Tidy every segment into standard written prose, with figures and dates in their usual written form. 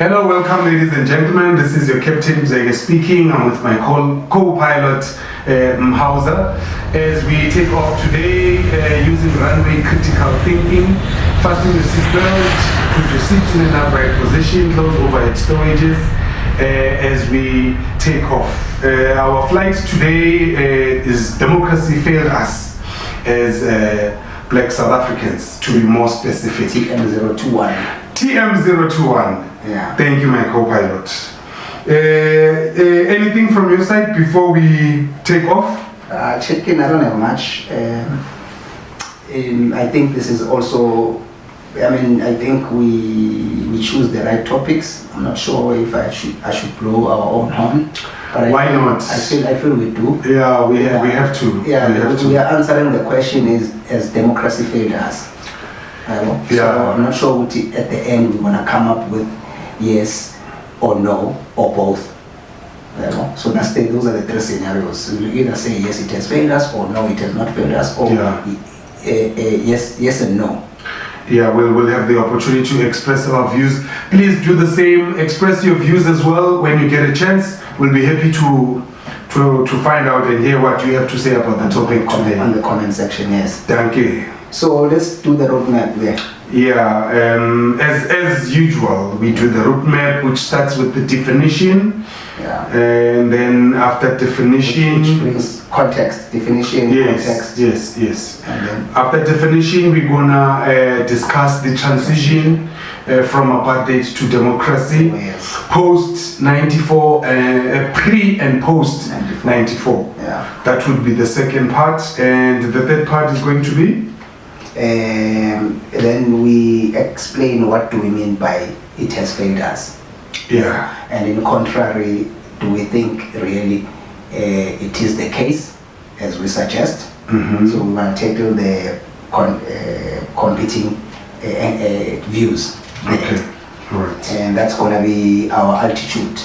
Hello, welcome ladies and gentlemen. This is your Captain Zege speaking. I'm with my co-pilot Mhauser as we take off today using runway critical thinking. Fasten your seatbelt, put your seats in an upright position, close overhead storages as we take off. Our flight today is Democracy Failed Us as Black South Africans, to be more specific. TM021. TM021. Yeah. Thank you, my co-pilot. Anything from your side before we take off? Check-in, I don't have much. I think this is also, I think we choose the right topics. I'm not sure if I should blow our own horn. But why not? I feel we do. Yeah, we have to. Yeah, we are answering the question as democracy failed us. So I'm not sure what at the end we're gonna come up with yes or no or both. So those are the three scenarios. We'll either say yes, it has failed us, or no, it has not failed us, or yes and no. Yeah, we'll have the opportunity to express our views. Please do the same. Express your views as well when you get a chance. We'll be happy to find out and hear what you have to say about the topic today. On the comment section, yes. Thank you. So let's do the roadmap there. Yeah, as usual, we do the roadmap, which starts with the definition. Yeah. And then after definition, which brings context, definition, context. Yes. And then after definition, we're gonna discuss the transition from apartheid to democracy, post 94, pre and post 94. Yeah. That would be the second part, and the third part is going to be. Then we explain what do we mean by it has failed us. Yeah. And in contrary, do we think really it is the case as we suggest? Mm-hmm. So we're going to tackle the competing views. Okay. All right. And that's going to be our altitude.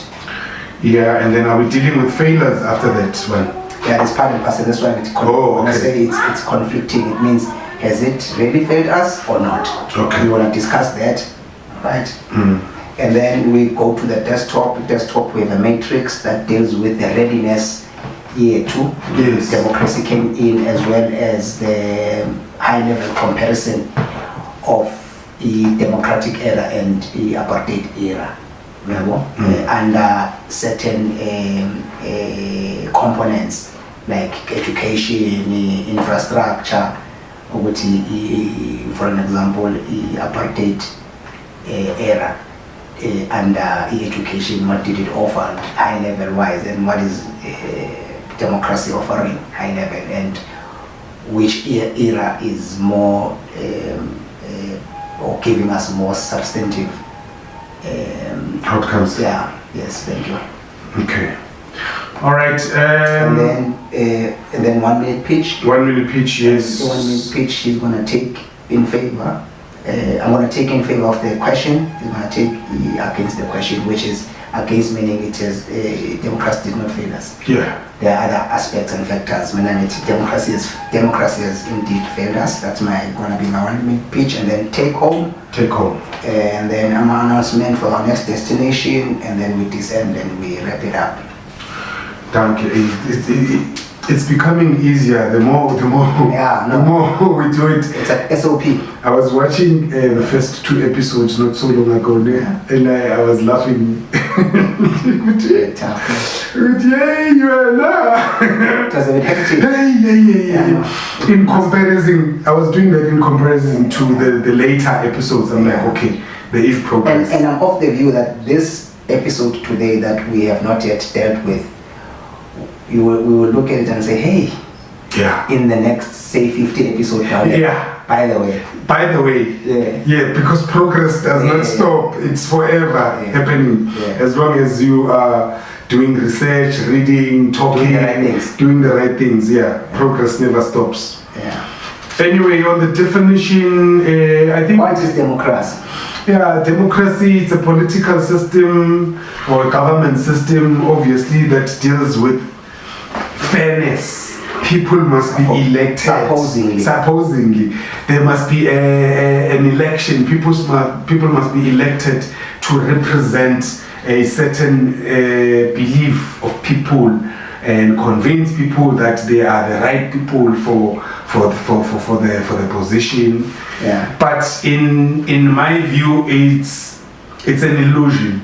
Yeah, and then are we dealing with failures after that one? Yeah, it's part and parcel. That's why when I say it's conflicting, it means has it really failed us or not? Okay. We want to discuss that, right? Mm. And then we go to the desktop. We have a matrix that deals with the readiness year 2. Yes. Democracy came in, as well as the high-level comparison of the democratic era and the apartheid era. Under certain components like education, infrastructure, for an example, the apartheid era. Under education, what did it offer high level wise, and what is democracy offering high level, and which era is more or giving us more substantive outcomes? Yeah. Yes. Thank you. Okay. All right. And then 1 minute pitch. 1 minute pitch. Yes. The 1 minute pitch he's gonna take in favor. I'm going to take in favor of the question. He's going to take against the question, which is against, meaning it is democracy did not fail us. Yeah. There are other aspects and factors. Democracy has indeed failed us. That's going to be my 1 minute pitch, and then take home. Take home. And then an announcement for our next destination, and then we descend and we wrap it up. Thank you. It's becoming easier the more we do it. It's an SOP. I was watching the first 2 episodes not so long ago, and I was laughing. You are now. It was a bit hectic. Yeah. In comparison, I was doing that in comparison to the later episodes. I'm like, okay, there is progress. And I'm of the view that this episode today that we have not yet dealt with, we will look at it and say, hey, in the next, say, 50 episodes now, by the way, because progress does not stop. It's forever happening. As long as you are doing research, reading, talking, doing the right things. Progress never stops. Anyway, on the definition, I think, what is democracy? Democracy, it's a political system or a government system, obviously, that deals with fairness, people must be elected. Supposedly, there must be an election. People must be elected to represent a certain belief of people and convince people that they are the right people for the position. Yeah. But in my view, it's an illusion.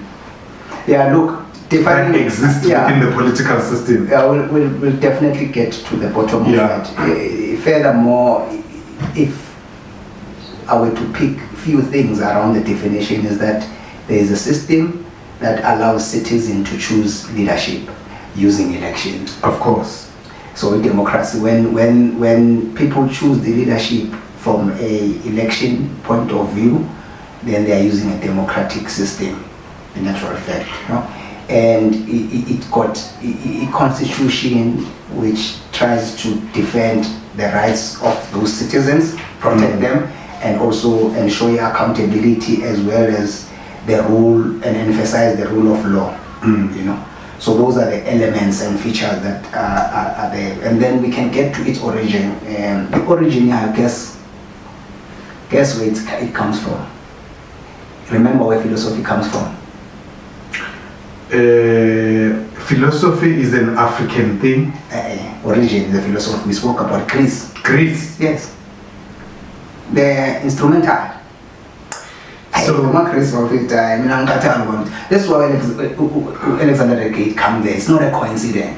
Yeah. Look. That exists within the political system. Yeah, we'll definitely get to the bottom of it. Furthermore, if I were to pick a few things around the definition, is that there is a system that allows citizens to choose leadership using elections. Of course. So in democracy, when people choose the leadership from a election point of view, then they are using a democratic system, in natural fact. You know? And it got a constitution which tries to defend the rights of those citizens, protect them, and also ensure accountability as well as the rule and emphasize the rule of law. You know, so those are the elements and features that are there. And then we can get to its origin. The origin, I guess where it comes from. Remember where philosophy comes from. Philosophy is an African thing. Origin, the philosophy we spoke about, Greece. Greece? Yes. The instrumental. So, that's why Alexander the Great came there. It's not a coincidence.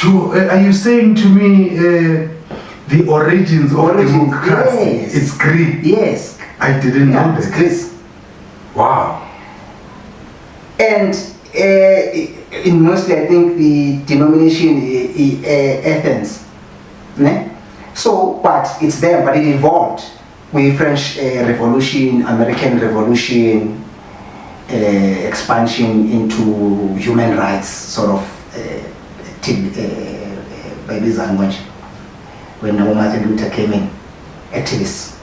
Are you saying to me the origins of democracy? Yes. It's Greek. Yes. I didn't know that. It's Greece. Wow. And in mostly, I think the denomination is Athens. So, but it's there, but it evolved with French Revolution, American Revolution, expansion into human rights, sort of, by this language, when Martin Luther came in, activists.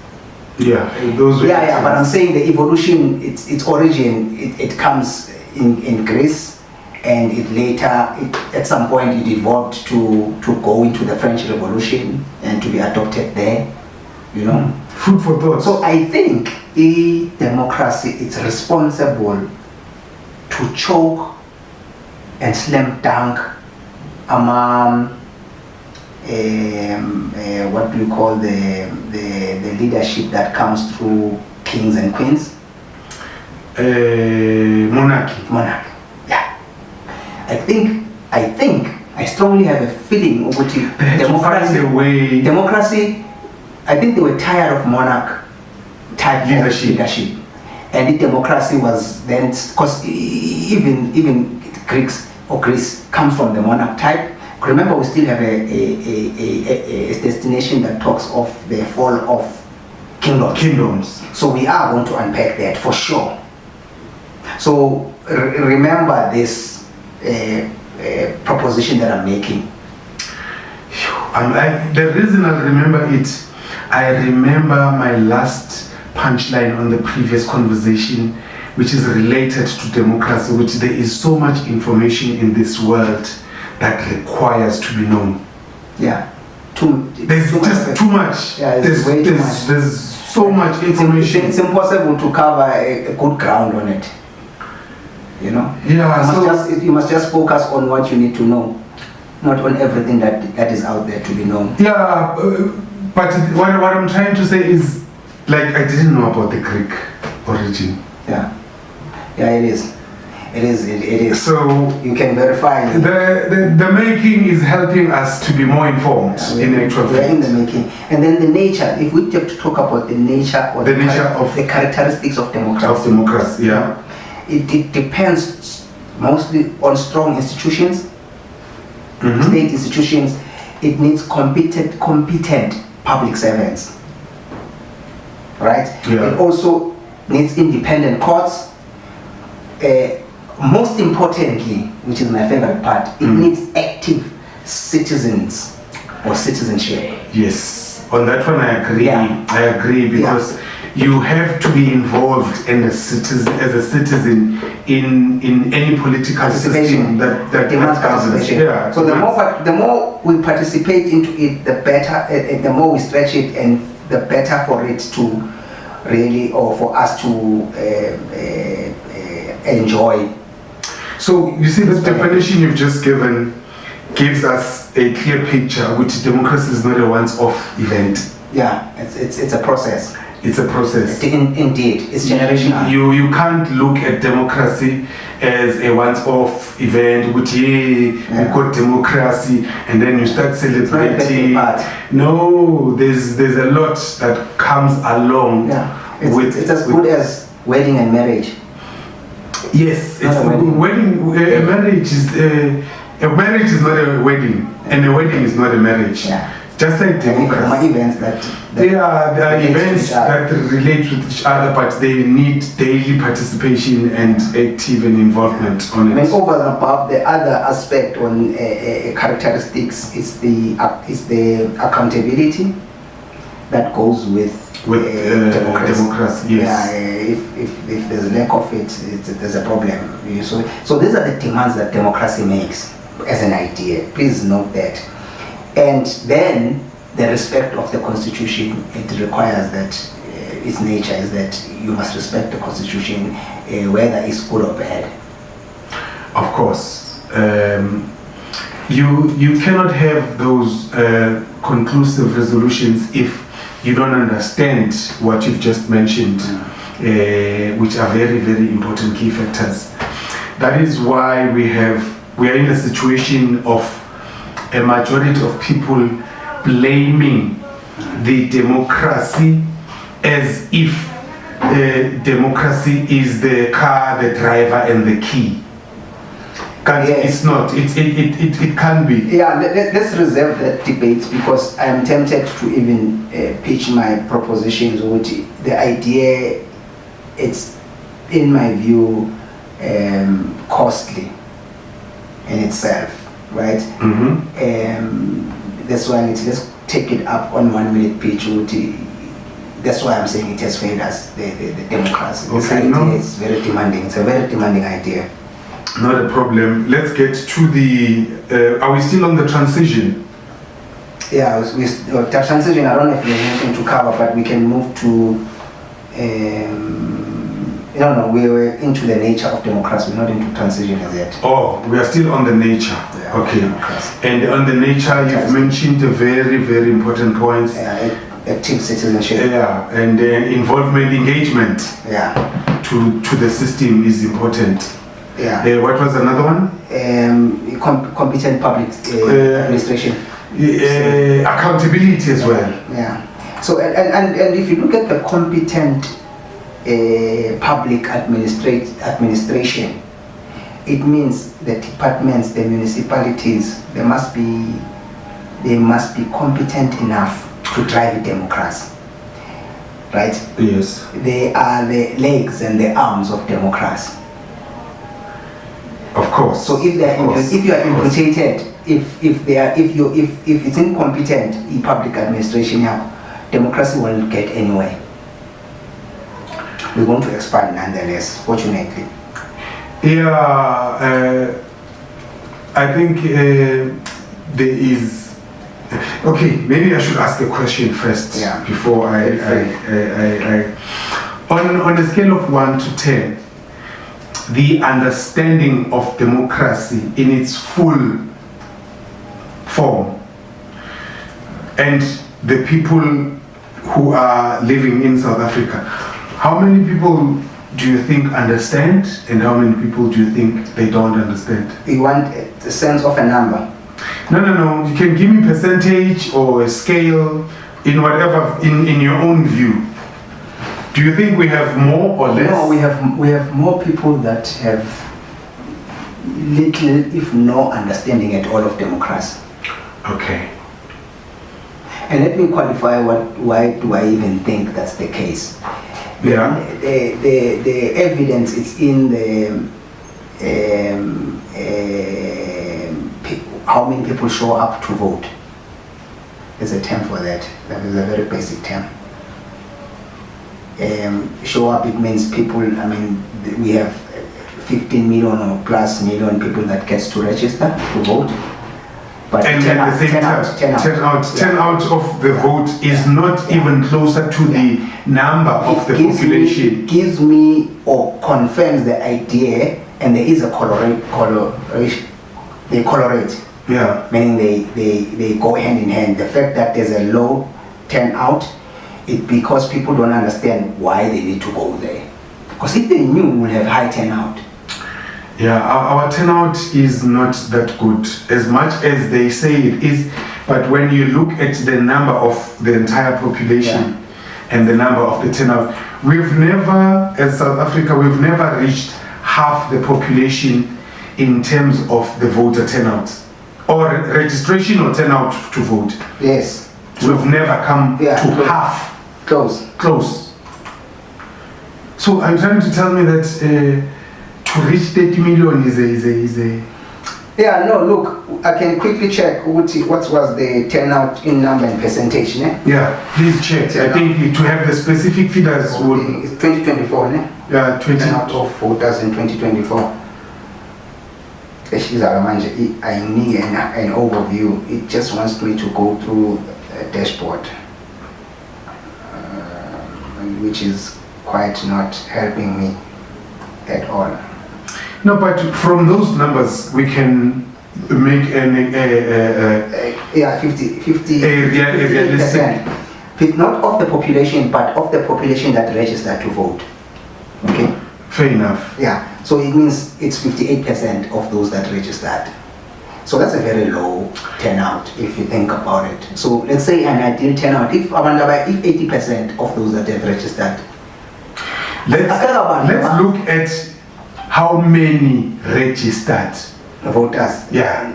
Yeah, those. Yeah, but I'm saying the evolution, its origin, it comes in Greece, and it later, at some point, it evolved to go into the French Revolution and to be adopted there. You know, food for thought. So I think the democracy is responsible to choke and slam dunk among what do you call the leadership that comes through kings and queens? Monarchy. Yeah. I strongly have a feeling of democracy. I think they were tired of monarch type leadership. And the democracy was then, because even Greece comes from the monarch type. Remember, we still have a destination that talks of the fall of kingdoms. So we are going to unpack that for sure. So remember this proposition that I'm making. The reason I remember it, I remember my last punchline on the previous conversation, which is related to democracy, which there is so much information in this world that requires to be known. Yeah. There's just too much. Yeah, there's so much information. It's impossible to cover a good ground on it. You know? Yeah. You must just focus on what you need to know, not on everything that is out there to be known. Yeah, but what I'm trying to say is, like, I didn't know about the Greek origin. Yeah, it is. It is. So you can verify. The making is helping us to be more informed in actual fact. We're in the making, and then the nature. If we have to talk about the nature or the characteristics of democracy. Yeah. It depends mostly on strong institutions, state institutions. It needs competent public servants, right? Yeah. It also needs independent courts. Most importantly, which is my favorite part, it needs active citizens or citizenship. Yes, on that one I agree. Yeah. I agree, because you have to be involved as a citizen in any political system that demands participation. Yeah, so the more we participate into it, the better, the more we stretch it, and the better for it to really, or for us to enjoy. So you see, this definition you've just given gives us a clear picture which democracy is not a once-off event. Yeah, it's a process. It's a process. Indeed, it's generational. You can't look at democracy as a once-off event, which we got democracy, and then you start celebrating. No, there's a lot that comes along. Yeah, it's as good as wedding and marriage. Yes, it's a marriage is not a wedding, and a wedding is not a marriage. Yeah. Just like democracy. Events there are events that relate with each other, but they need daily participation and active and involvement on it. And over and above, the other aspect on characteristics is the accountability that goes with democracy. Yes. Yeah, if there's a lack of it, there's a problem. So these are the demands that democracy makes as an idea. Please note that. And then the respect of the Constitution, it requires that its nature is that you must respect the Constitution, whether it's good or bad. Of course. You cannot have those conclusive resolutions if you don't understand what you've just mentioned, which are very, very important key factors. That is why we are in a situation of a majority of people blaming the democracy as if democracy is the car, the driver, and the key. It's not. It can be. Yeah, let's reserve that debate, because I'm tempted to even pitch my propositions, which the idea, it's, in my view, costly in itself. Right? That's why let's take it up on 1 minute pitch. That's why I'm saying it has failed us, the democracy. This idea is very demanding. It's a very demanding idea. Not a problem. Let's get to the. Are we still on the transition? Yeah, the transition. I don't know if there's anything to cover, but we can move to. No, we were into the nature of democracy. We're not into transition as yet. Oh, we are still on the nature. Yeah, okay. And on the nature, you've mentioned a very, very important point. Active citizenship. Yeah, and involvement, engagement. Yeah. To the system is important. Yeah. What was another one? Competent public administration. Accountability as well. Yeah. So and if you look at the competent public administration, it means the departments, the municipalities, they must be competent enough to drive democracy, right? Yes. They are the legs and the arms of democracy. Of course. So if you are imputated, if it's incompetent in public administration, democracy won't get anywhere. We're going to expand nonetheless, fortunately. Yeah, I think there is. Okay, maybe I should ask a question first before on a scale of 1 to 10, the understanding of democracy in its full form, and the people who are living in South Africa. How many people do you think understand, and how many people do you think they don't understand? You want a sense of a number? No. You can give me percentage or a scale in whatever, in your own view. Do you think we have more or less? No, we have more people that have little, if no, understanding at all of democracy. Okay. And let me qualify why do I even think that's the case. Yeah. The evidence is in the how many people show up to vote. There's a term for that. That is a very basic term. show up, it means people, I mean, we have 15 million or plus million people that gets to register to vote. But and at the same time, 10 out of the vote is not even closer to the number of the population. It gives me or confirms the idea, and there is a correlation. They correlate. Yeah. Meaning they go hand in hand. The fact that there's a low turnout, it's because people don't understand why they need to go there. Because if they knew, we would have high turnout. Yeah, our turnout is not that good, as much as they say it is. But when you look at the number of the entire population and the number of the turnout, we've never, as South Africa, we've never reached half the population in terms of the voter turnout or registration or turnout to vote. Yes. We've never come to half. Close. So are you trying to tell me that to reach 30 million is a... Yeah, no, look, I can quickly check what was the turnout in number and percentage, ne? Yeah, please check. I think to have the specific figures it's 2024, ne? Yeah, turnout of voters in 2024. I need an overview. It just wants me to go through a dashboard, which is quite not helping me at all. No, but from those numbers we can make a realistic, not of the population, but of the population that registered to vote. Okay. Fair enough. Yeah. So it means it's 58% of those that registered. So that's a very low turnout if you think about it. So let's say an ideal turnout, if 80% of those that have registered. Let's look at how many registered voters. Yeah.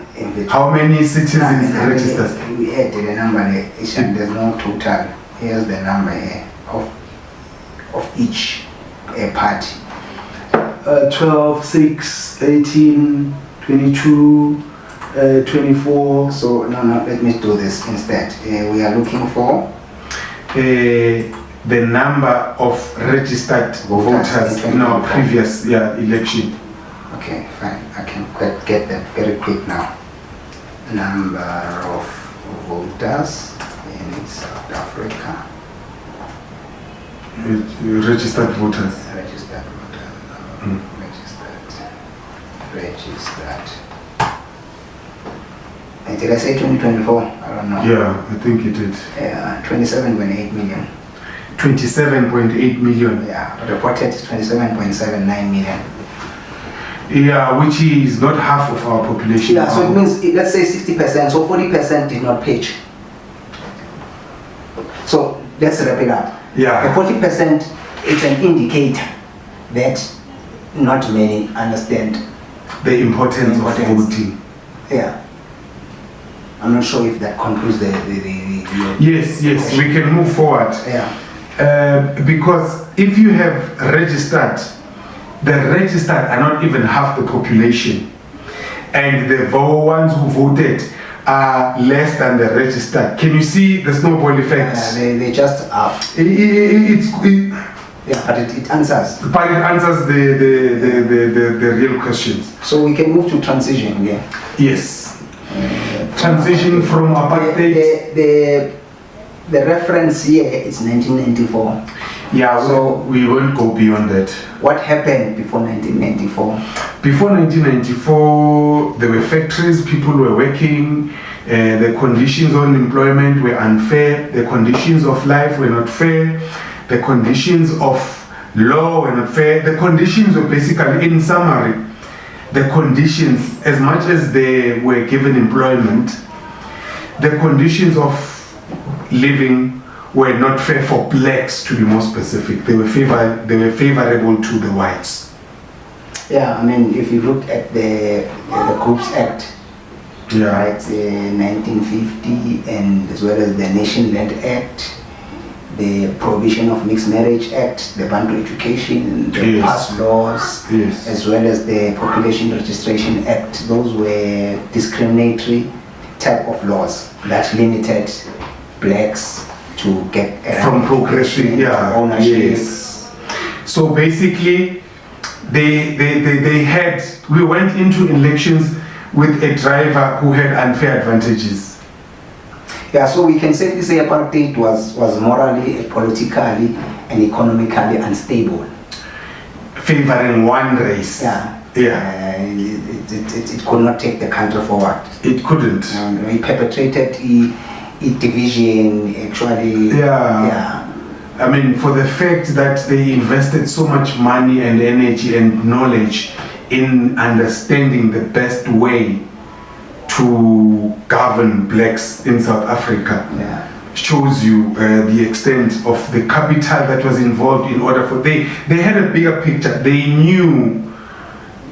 How many citizens registered? We added a number there. There's no total. Here's the number here of each party. 12, 6, 18, 22, 24. So no, let me do this instead. We are looking for the number of registered voters in our previous election. Okay, fine. I can get that very quick now. Number of voters in South Africa. Registered voters. Registered voters. Registered. Did I say 2024? I don't know. Yeah, I think it did. 27.8 million. 27.8 million. Yeah, reported 27.79 million. Yeah, which is not half of our population. Yeah, so it means, let's say 60%, so 40% did not pitch. So let's wrap it up. Yeah. The 40% is an indicator that not many understand the importance of voting. Yeah. I'm not sure if that concludes the Yes, question. We can move forward. Yeah. Because if you have registered, the registered are not even half the population, and the ones who voted are less than the registered. Can you see the snowball effect? They just are. Yeah, but it answers. But it answers the real questions. So we can move to transition. Yeah. Yes. Transition from apartheid. The reference here is 1994. Yeah, so we won't go beyond that. What happened before 1994? Before 1994, there were factories, people were working, the conditions on employment were unfair, the conditions of life were not fair, the conditions of law were not fair, the conditions were basically, in summary, the conditions, as much as they were given employment, the conditions of living were not fair for blacks, to be more specific. They were favorable to the whites. Yeah, I mean, if you look at the Groups Act, right, 1950, and as well as the Nation Land Act, the Prohibition of Mixed Marriage Act, the Bantu Education, the past laws, as well as the Population Registration Act, those were discriminatory type of laws that limited blacks to get from progressing, ownership. Yes. So basically, we went into elections with a driver who had unfair advantages. Yeah, so we can safely say apartheid was morally, politically, and economically unstable. Favoring one race. Yeah. It could not take the country forward. It couldn't. It perpetrated a division, actually. Yeah. I mean, for the fact that they invested so much money and energy and knowledge in understanding the best way to govern blacks in South Africa, shows you the extent of the capital that was involved in order for they had a bigger picture. They knew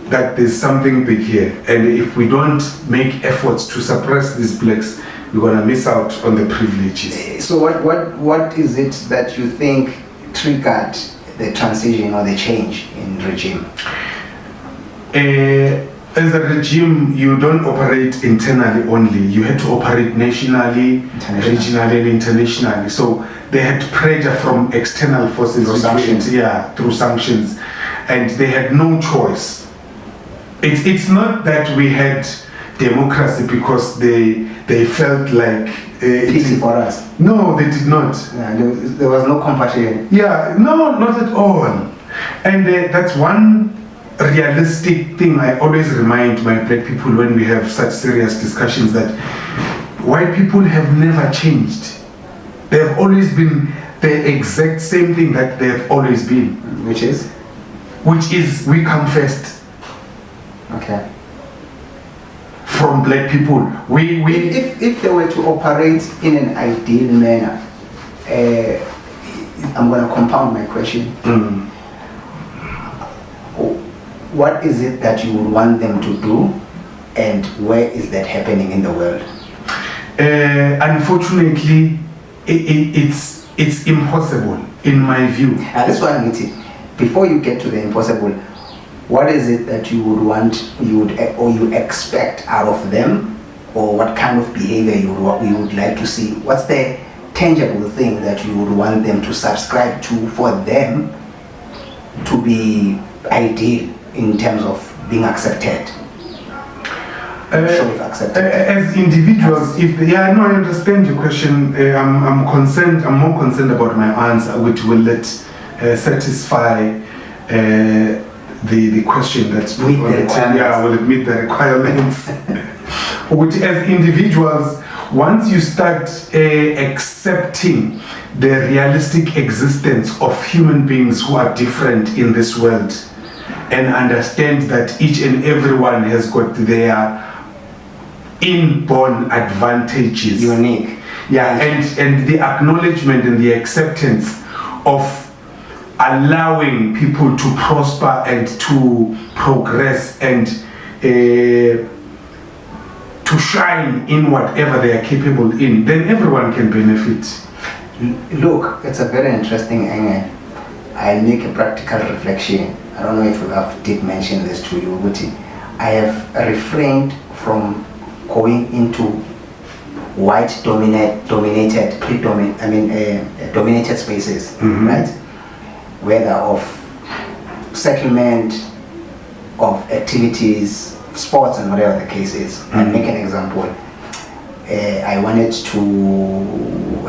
that there's something big here, and if we don't make efforts to suppress these blacks, we're gonna miss out on the privileges. So what is it that you think triggered the transition or the change in regime? As a regime, you don't operate internally only. You had to operate nationally, regionally, and internationally. So they had pressure from external forces. Through sanctions. Through sanctions. And they had no choice. It's not that we had democracy because they felt like... Pity for us. No, they did not. Yeah, there was no compassion. Yeah, no, not at all. And that's one realistic thing I always remind my black people when we have such serious discussions, that white people have never changed. They have always been the exact same thing that they have always been. Which is we come first. Okay. From black people. If they were to operate in an ideal manner, I'm going to compound my question. What is it that you would want them to do, and where is that happening in the world? Unfortunately, it's impossible in my view. That's what I'm getting. Before you get to the impossible, what is it that you would want, you expect out of them, or what kind of behavior you would like to see? What's the tangible thing that you would want them to subscribe to for them to be ideal in terms of being accepted? As individuals, I understand your question. I'm concerned. I'm more concerned about my answer, which will satisfy the question that's put on the table. Will it meet the requirements? Which, as individuals, once you start accepting the realistic existence of human beings who are different in this world, and understand that each and everyone has got their inborn advantages, unique, and the acknowledgement and the acceptance of allowing people to prosper and to progress and to shine in whatever they are capable in, then everyone can benefit. Look, it's a very interesting angle. I'll make a practical reflection. I don't know if I did mention this to you, but I have refrained from going into white dominated spaces, right? Whether of settlement, of activities, sports, and whatever the case is. I'll make an example. I wanted to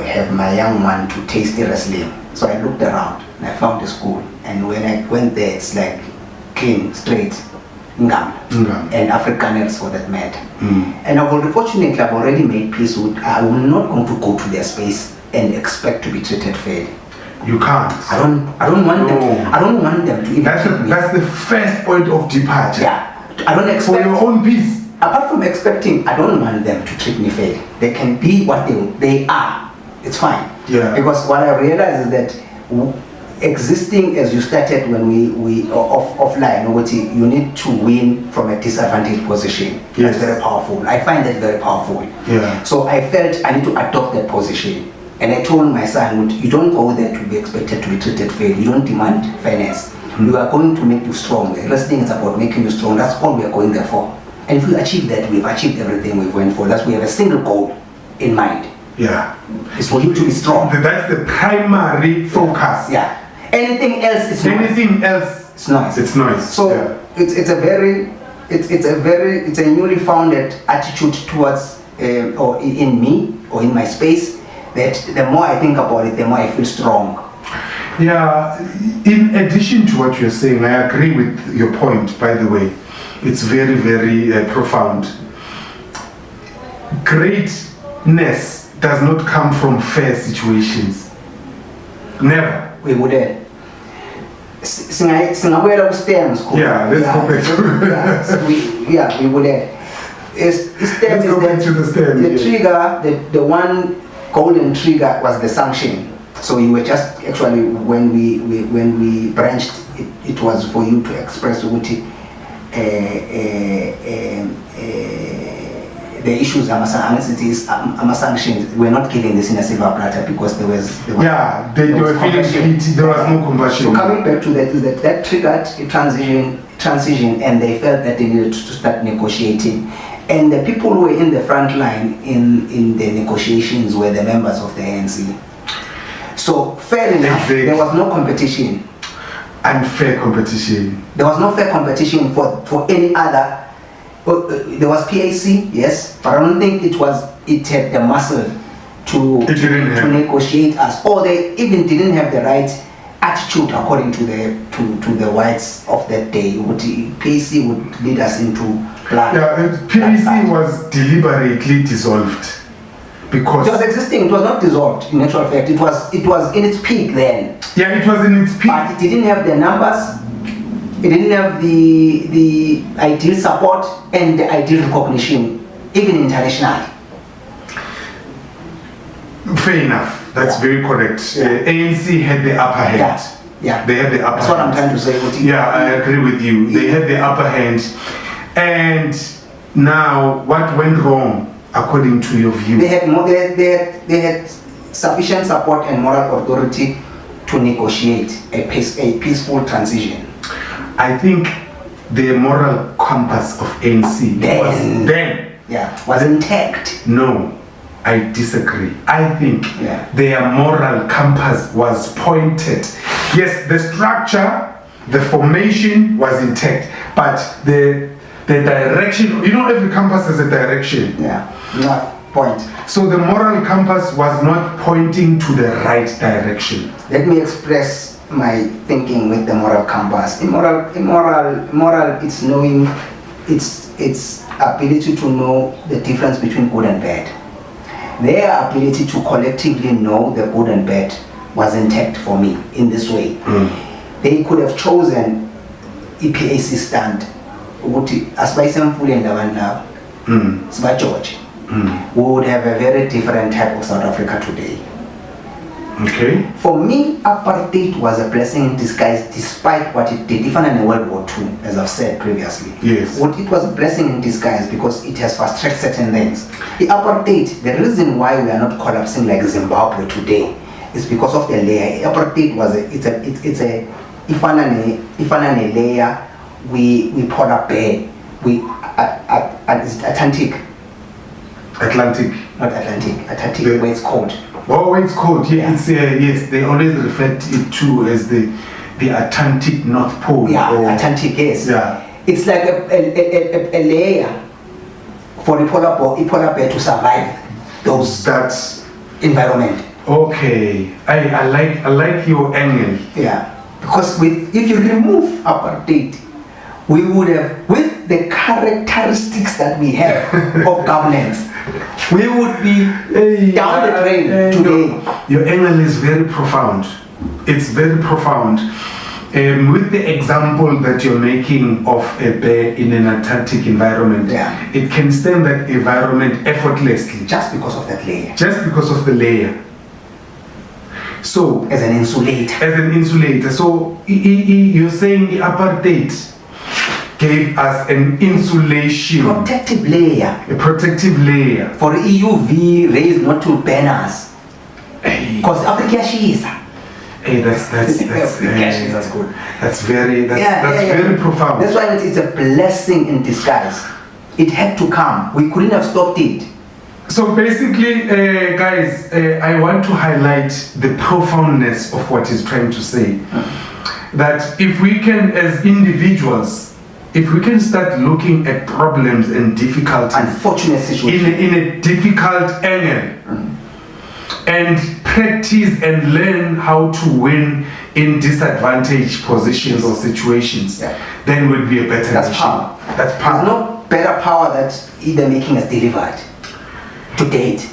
have my young one to taste the wrestling, so I looked around and I found a school, and when I went there, it's like clean, straight, Ngam, and Afrikaners for that matter. And unfortunately, I've already made peace with. I will not going to go to their space and expect to be treated fairly. You can't. I don't want them. I don't want them to even. That's the first point of departure. Yeah, I don't expect for your own peace. Apart from expecting, I don't want them to treat me fairly. They can be what they are. It's fine. Yeah. Because what I realize is that existing as you started when we offline, you need to win from a disadvantaged position. Yes. That's very powerful. I find that very powerful. Yeah. So I felt I need to adopt that position. And I told my son, you don't go there to be expected to be treated fairly. You don't demand fairness. We are going to make you strong. The first thing is about making you strong. That's all we are going there for. And if we achieve that, we've achieved everything we went for. We have a single goal in mind. Yeah. It's for you to be strong. That's the primary focus. Yeah. Anything else is noise. Anything else, it's noise. It's noise. So it's a newly founded attitude towards or in me or in my space, that the more I think about it, the more I feel strong. Yeah, in addition to what you're saying, I agree with your point, by the way. It's very, very profound. Greatness does not come from fair situations. Never. We would yeah, let's go back to we would let's go back to the stem. The trigger, the one golden trigger was the sanction. So you were just actually, when we branched, it was for you to express the issues sanctions. We're not killing this in a silver platter because there was they were feeling guilty. There was no compassion. So coming back to that is that triggered a transition, and they felt that they needed to start negotiating. And the people who were in the front line in the negotiations were the members of the ANC. So fair enough, there was no competition. Unfair competition. There was no fair competition for any other. There was PAC, yes, but I don't think it had the muscle to negotiate us, or they even didn't have the right attitude according to the whites of that day. PAC would lead us into blood. Yeah, PAC was deliberately dissolved because it was existing. It was not dissolved. In actual fact, it was in its peak then. Yeah, it was in its peak, but it didn't have the numbers. It didn't have the ideal support and the ideal recognition, even internationally. Fair enough. That's very correct. ANC had the upper hand. Yeah. They had the upper hand. That's what I'm trying to say. Yeah, I agree with you. They had the upper hand. And now, what went wrong, according to your view? They had sufficient support and moral authority to negotiate a peaceful transition. I think the moral compass of ANC was intact. No, I disagree. I think their moral compass was pointed. Yes, the structure, the formation was intact, but the direction, every compass has a direction. Point. So the moral compass was not pointing to the right direction. Let me express my thinking with the moral compass. Immoral, it's knowing, it's ability to know the difference between good and bad. Their ability to collectively know the good and bad was intact for me in this way. They could have chosen EPAC stand, as by some fully and Sba George. We would have a very different type of South Africa today. Okay. For me, apartheid was a blessing in disguise, despite what it did, even in World War II, as I've said previously. Yes. It was a blessing in disguise because it has fast-tracked certain things. The apartheid, the reason why we are not collapsing like Zimbabwe today, is because of the layer. Apartheid was it's a layer. We polar bear. Atlantic. Where it's called. Oh, where it's called. Yeah, it's yes. They always refer to it to as the Atlantic North Pole. Yeah, Atlantic. Yes. Yeah. It's like a layer for the polar bear to survive that environment. Okay, I like your angle. Yeah, because if you remove apartheid, we would have, with the characteristics that we have of governance, we would be down the drain today. Your angle is very profound. It's very profound. With the example that you're making of a bear in an Atlantic environment, it can stand that environment effortlessly. Just because of that layer. Just because of the layer. So, as an insulator. So, you're saying apartheid gave us an insulation. Protective layer. A protective layer. For EUV rays not to burn us. Because Africa she is. Hey, that's good. That's very profound. That's why it's a blessing in disguise. It had to come. We couldn't have stopped it. So basically, guys, I want to highlight the profoundness of what he's trying to say. That if we can, as individuals, if we can start looking at problems and difficulties, unfortunate situation, in a difficult angle, and practice and learn how to win in disadvantaged positions or situations, then we'll be a better nation. Power. That's power. There's no better power that either making us delivered to date.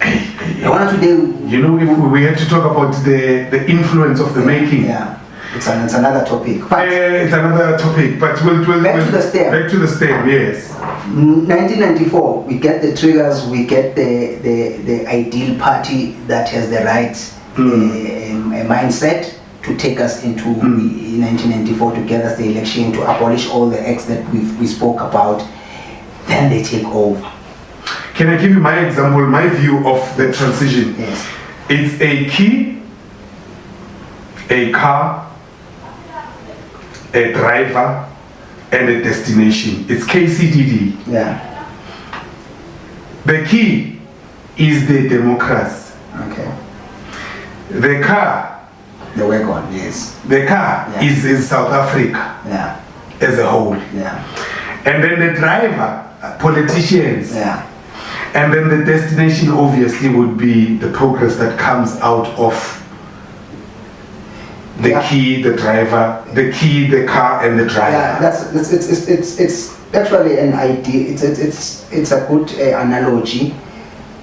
I want today. You know, if we had to talk about the influence of the making. Yeah. It's another topic. But it's another topic, but we'll back to the stem. Back to the stem, yes. 1994, we get the triggers, we get the ideal party that has the right mindset to take us into in 1994 to get us the election, to abolish all the acts that we spoke about. Then they take over. Can I give you my example, my view of the transition? Yes. It's a key, a car, a driver, and a destination. It's KCDD. Yeah. The key is the democracy. Okay. The car. The wagon, yes. The car is in South Africa. Yeah. As a whole. Yeah. And then the driver, politicians. Yeah. And then the destination obviously would be the progress that comes out of the key, the driver, the key, the car, and the driver. Yeah, it's actually an idea. It's a good analogy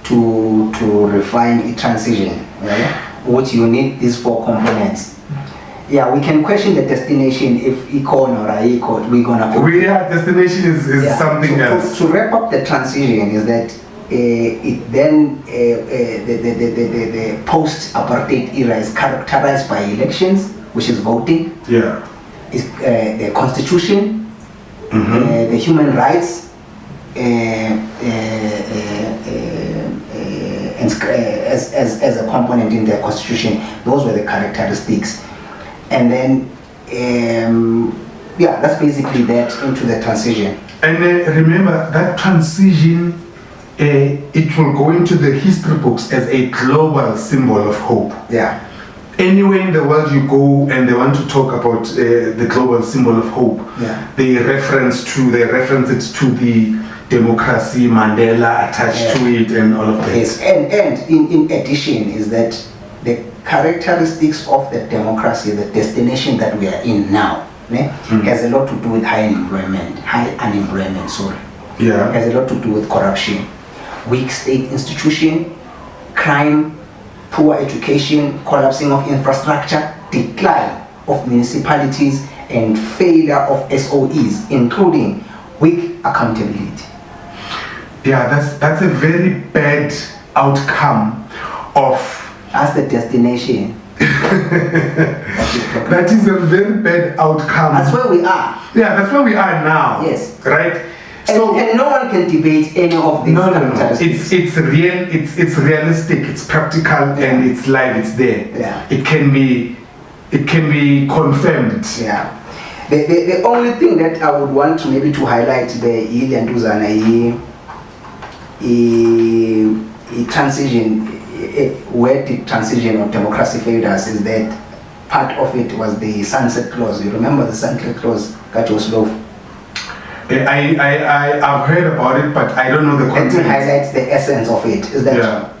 to refine a transition. What you need these four components. Yeah, we can question the destination if econ or icon we're gonna. Destination is something else. To wrap up the transition is that it then the post-apartheid era is characterized by elections, which is voting. Yeah. Is the constitution, the human rights, and as a component in the constitution. Those were the characteristics, and then that's basically that into the transition. And remember that transition. It will go into the history books as a global symbol of hope. Yeah. Anywhere in the world you go and they want to talk about the global symbol of hope, they reference it to the democracy, Mandela attached to it, and all of that. Yes, and in addition is that the characteristics of the democracy, the destination that we are in now, has a lot to do with high unemployment. Yeah. Has a lot to do with corruption, weak state institution, crime, poor education, collapsing of infrastructure, decline of municipalities, and failure of SOEs, including weak accountability. Yeah, that's a very bad outcome of. As the destination. That is a very bad outcome. That's where we are. Yeah, that's where we are now. Yes. Right? So, and no one can debate any of these. No. It's real. It's realistic. It's practical, and it's live. It's there. Yeah. It can be confirmed. Yeah. The only thing that I would want to maybe to highlight the transition, where the transition of democracy failed us is that part of it was the sunset clause. You remember the sunset clause, Kachoslow? I've heard about it, but I don't know the content. Let me highlight the essence of it. Is that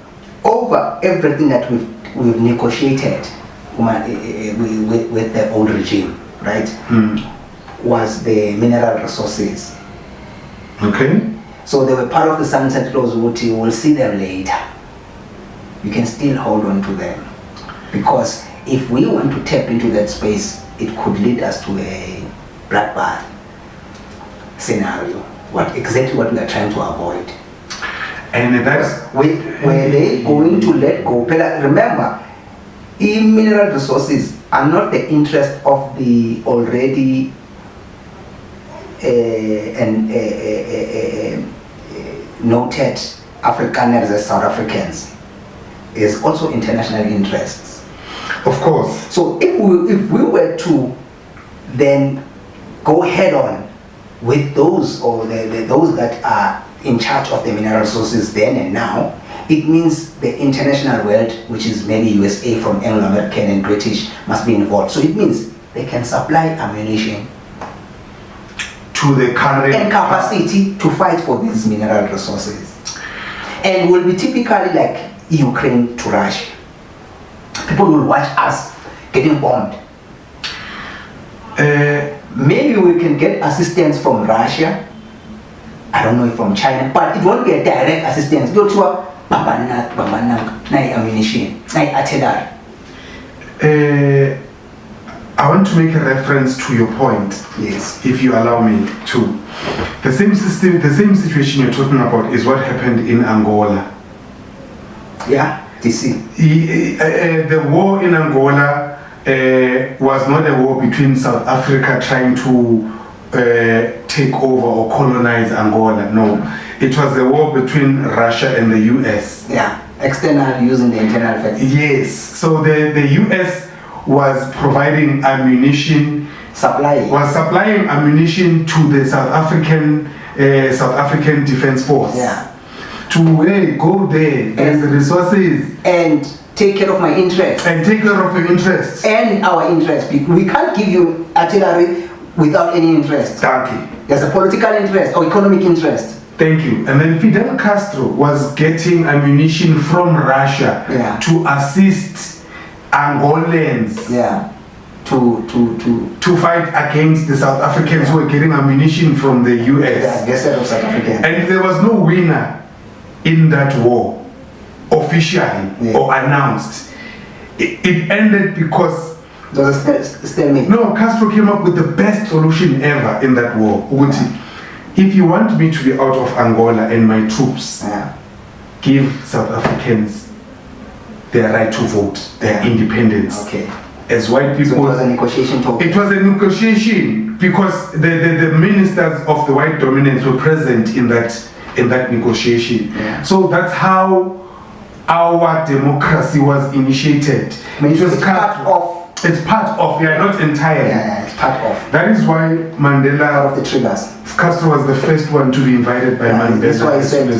over everything that we've negotiated with the old regime, right? Was the mineral resources. Okay. So they were part of the sunset clause. You will see them later. You can still hold on to them, because if we want to tap into that space, it could lead us to a bloodbath scenario. Exactly what we are trying to avoid. And that's were they going to let go? Remember, mineral resources are not the interest of the already noted Afrikaners as South Africans. Is also international interests. Of course. So if we were to then go head on with those, or those that are in charge of the mineral resources then and now, it means the international world, which is mainly USA from Anglo-American and British, must be involved. So it means they can supply ammunition to the current and capacity to fight for these mineral resources. And will be typically like Ukraine to Russia. People will watch us getting bombed. Maybe we can get assistance from Russia. I don't know if from China, but it won't be a direct assistance. Go to ammunition, artillery. I want to make a reference to your point. Yes. If you allow me to. The same situation you're talking about is what happened in Angola. Yeah, DC. The war in Angola was not a war between South Africa trying to take over or colonize Angola. No, it was a war between Russia and the US. Yeah, external using the internal factors. Yes, so the US was providing ammunition, was supplying ammunition to the South African Defense Force. Yeah. To go there, there's resources. And take care of my interest. And take care of your interest. And our interest. We can't give you artillery without any interest. Thank you. There's a political interest or economic interest. Thank you. And then Fidel Castro was getting ammunition from Russia to assist Angolans to fight against the South Africans who were getting ammunition from the US. Of South African. And there was no winner in that war, officially or announced. It ended because there was a stalemate. No, Castro came up with the best solution ever in that war. If you want me to be out of Angola and my troops, give South Africans their right to vote, their independence. Okay. As white people, so it was a negotiation talk. It was a negotiation because the ministers of the white dominance were present in that negotiation. Yeah. So that's how our democracy was initiated. It was part of. It's part of, not entirely. Yeah, it's part of. That is why Mandela, part of the triggers. Castro was the first one to be invited by Mandela. That's why he said,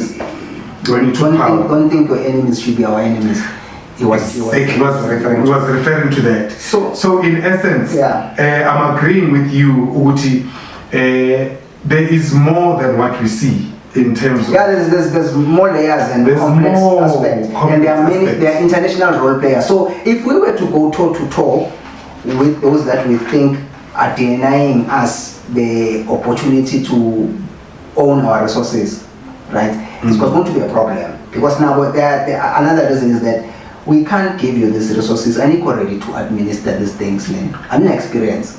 when he took power. Don't think your enemies should be our enemies. He was referring to that. So in essence, I'm agreeing with you, Uguti. There is more than what we see in terms of there's more layers and complex aspects, and there are international role players. So if we were to go toe to toe with those that we think are denying us the opportunity to own our resources, right? It's going to be a problem because now another reason is that we can't give you these resources and you're ready to administer these things, man. I'm not experienced.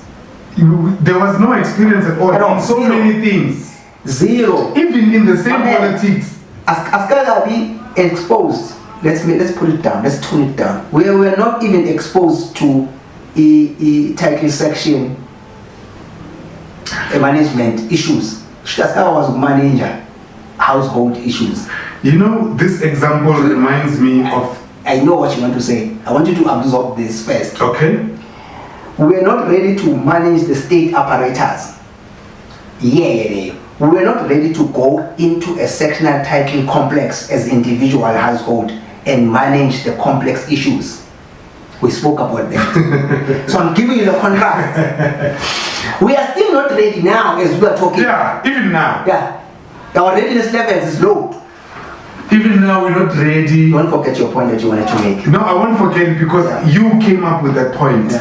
There was no experience at all on so many things. Zero. Even in the same politics. As Kagabi exposed, let's put it down, let's tone it down. We were not even exposed to a title section management issues. Shitaskawa was manager household issues. You know, this example reminds me of. I know what you want to say. I want you to absorb this first. Okay. We are not ready to manage the state apparatus. We were not ready to go into a sectional title complex as individual household and manage the complex issues. We spoke about that. So I'm giving you the contrast. We are still not ready now as we are talking. Yeah, even now. Yeah. Our readiness level is low. Even now we're not ready. Don't forget your point that you wanted to make. No, I won't forget it because you came up with that point.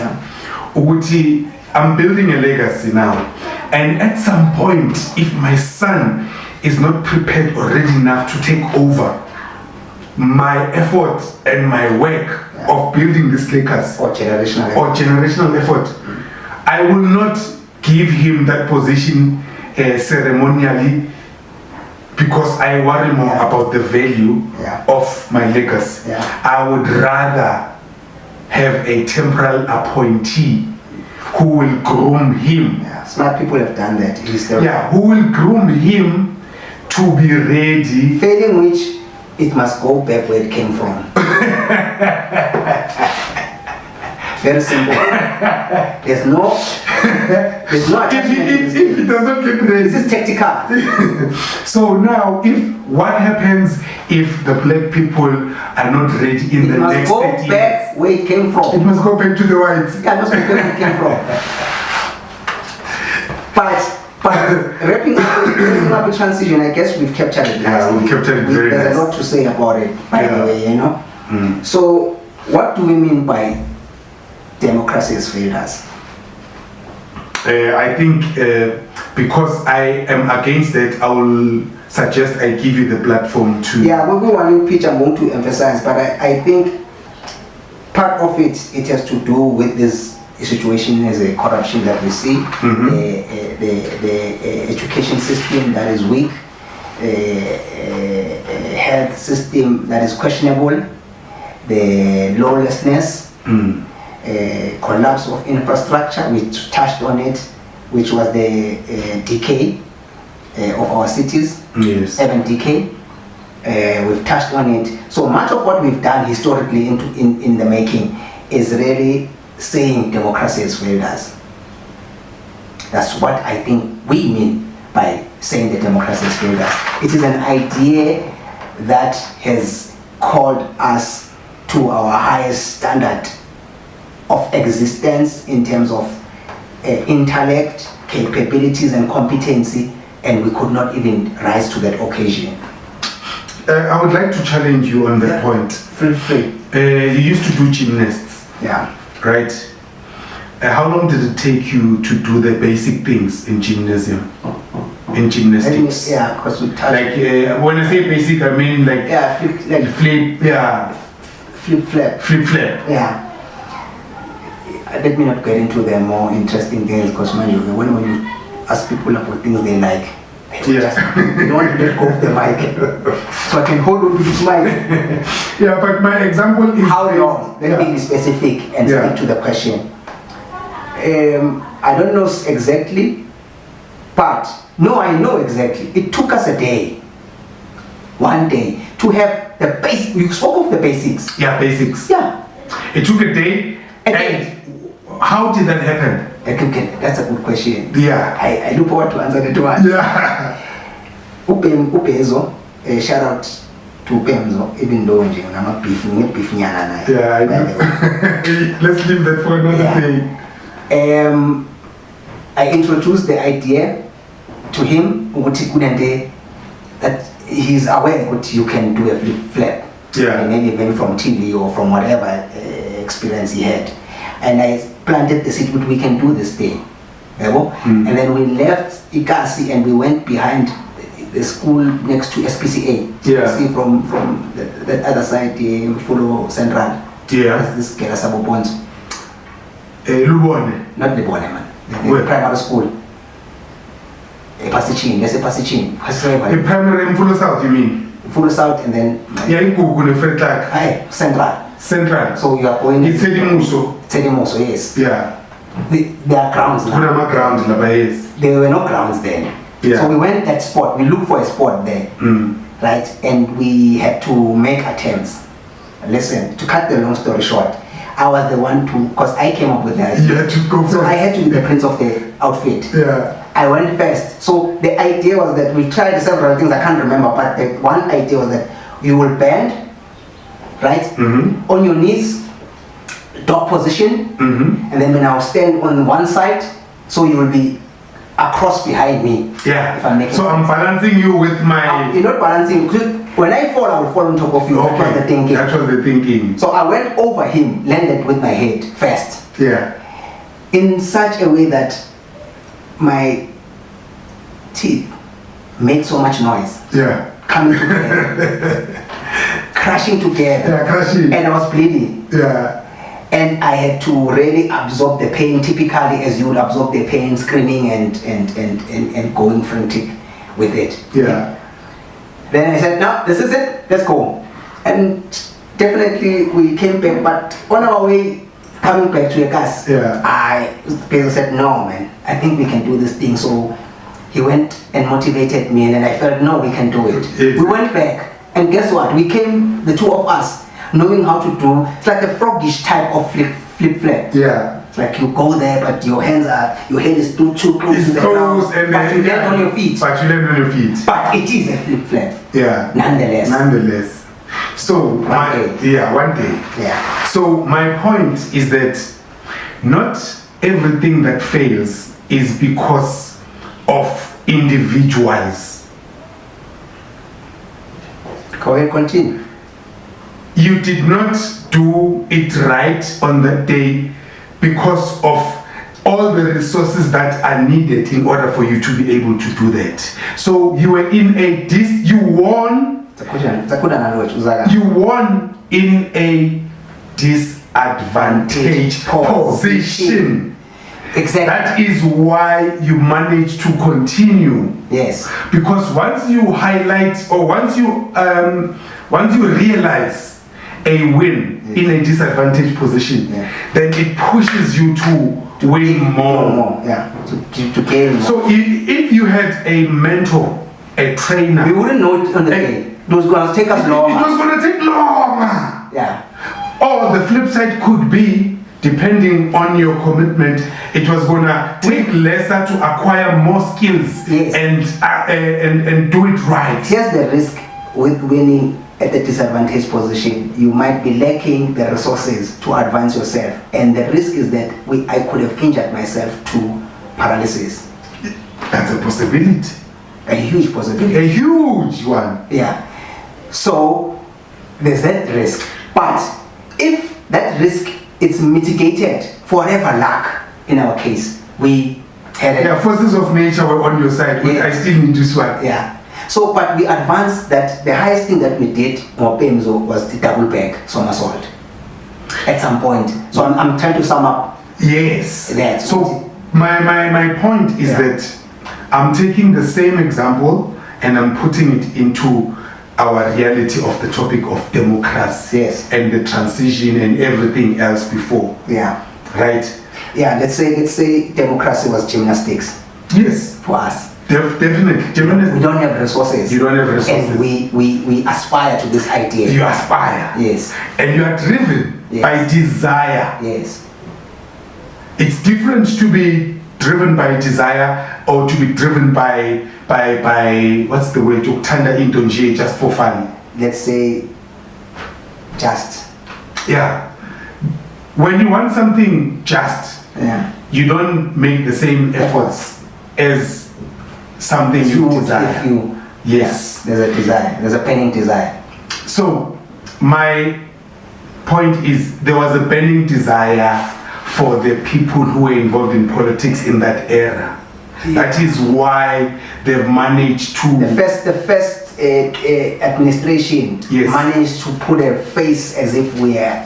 Uguti, I'm building a legacy now. And at some point, if my son is not prepared or ready enough to take over my effort and my work of building this legacy or generational effort, I will not give him that position ceremonially because I worry more about the value of my legacy. I would rather have a temporal appointee who will groom him. Smart people have done that. Who will groom him to be ready. Failing which, it must go back where it came from. Very simple. There's no attachment. If it does not get ready. This is tactical. So now, what happens if the black people are not ready in the next 30 years? It must go back where it came from. It must go back to the whites. Yeah, it must go back where it came from. But wrapping up the transition, I guess we've captured it. Yeah, we've captured it very There's nice. a lot to say about it, by the way, you know. Mm. So, what do we mean by democracy has failed us? I think because I am against that, I will suggest I give you the platform to... Yeah, we want to pitch, I'm going to emphasize, but I think part of it has to do with this situation as a corruption that we see, the education system that is weak, health system that is questionable, the lawlessness, collapse of infrastructure, we touched on it, which was the decay of our cities, yes. urban decay. We've touched on it. So much of what we've done historically in the making is really saying democracy has failed us. That's what I think we mean by saying that democracy has failed us. It is an idea that has called us to our highest standard of existence in terms of intellect, capabilities and competency, and we could not even rise to that occasion. I would like to challenge you on that point. Feel free. You used to do gymnasts. Yeah. Right? How long did it take you to do the basic things in gymnasium? In gymnastics? Yeah, because we touched... Like, when I say basic, I mean like... Yeah, flip, yeah. Flip-flap. Flip-flap. Yeah. Let me not get into the more interesting things, because when you ask people about things they like, they don't want to let go of the mic. So I can hold on to this mic. Yeah, but my example is... How long? Let me be specific and stick to the question. I don't know exactly, but no, I know exactly. It took us a day, one day, to have the basics. You spoke of the basics. Yeah, basics. Yeah. It took a day. How did that happen? That's a good question. Yeah. I look forward to answer that one. Yeah. Upezo, shout out to Pemzo, even though I'm not beefing. Yeah, I know. Let's leave that for another day. I introduced the idea to him that he's aware that you can do a flip-flap. Yeah. Maybe from TV or from whatever experience he had. And I planted the seed, but we can do this thing. And then we left Ikasi and we went behind the school next to SPCA. Yeah. See from that other side, Fulo Central. Yeah. This Kerasabo Bonds. Lubone. Not the Bone, man. The primary school. Pasichin, let's say Pasichin. The primary in Fulo South, you mean? Fulo South and then... Yeah, in Kukune, Fretlak. Central. Central. So you are going... It's Sedimuso. Sedimuso, yes. Yeah. There are grounds now. Kunama grounds, yes. There were no grounds then. Yeah. So we went that spot. We looked for a spot there. Right? And we had to make attempts. Listen, to cut the long story short, I was the one to... Because I came up with that. You had to go first. So I had to be the prince of the outfit. Yeah. I went first. So the idea was that we tried several things, I can't remember, but the one idea was that you will bend, right? On your knees, dog position, and then when I'll stand on one side, so you will be across behind me. Yeah. If I'm making so sense. I'm balancing you with my... You're not balancing. When I fall, I will fall on top of you. Okay. That was the thinking. That was the thinking. So I went over him, landed with my head first. Yeah. In such a way that my teeth made so much noise. Yeah. Coming together. Crashing together. Yeah, crashing. And I was bleeding. Yeah. And I had to really absorb the pain, typically as you would absorb the pain, screaming and going frantic with it. Yeah. Then I said, no, this is it, let's go. And definitely we came back, but on our way coming back to the gas, Pedro said, no man, I think we can do this thing. So he went and motivated me, and then I felt, no, we can do it. We went back, and guess what? We came, the two of us, knowing how to do, it's like a froggish type of flip flap. Yeah. It's like you go there, but your head is too close it's to the close ground, and but you land on your feet. But you land on your feet. But it is a flip flap. Yeah. Nonetheless. So one day. Yeah. So my point is that not everything that fails is because of individuals. Go ahead, continue. You did not do it right on that day because of all the resources that are needed in order for you to be able to do that. So you were in you won in a disadvantaged position. Exactly. That is why you manage to continue. Yes. Because once you highlight or once you realize a win in a disadvantaged position, then it pushes you to win more. Yeah. To gain more. So if you had a mentor, a trainer, we wouldn't know it on the day. It was going to take us longer. It was going to take longer. Yeah. Or the flip side could be, depending on your commitment, it was gonna take lesser to acquire more skills and do it right. Here's the risk with winning at the disadvantaged position. You might be lacking the resources to advance yourself, and the risk is that I could have injured myself to paralysis. That's a possibility. A huge possibility. A huge one. Yeah. So there's that risk, but if that risk is mitigated, forever luck in our case, we had forces of nature were on your side. I still need this one. Yeah. So, but we advanced that the highest thing that we did was the double bag somersault at some point. So I'm trying to sum up. Yes. That. So my point is that I'm taking the same example and I'm putting it into our reality of the topic of democracy and the transition and everything else before. Yeah. Right? Yeah, let's say democracy was gymnastics. Yes. For us. Definitely. We don't have resources. You don't have resources. And we aspire to this idea. You aspire. Yes. And you are driven by desire. Yes. It's different to be driven by desire or to be driven by what's the word, just for fun. Let's say just. Yeah. When you want something just, you don't make the same efforts as something you desire. Yes. There's a desire. There's a burning desire. So my point is there was a burning desire for the people who were involved in politics in that era. That is why they've managed to... The first administration managed to put a face as if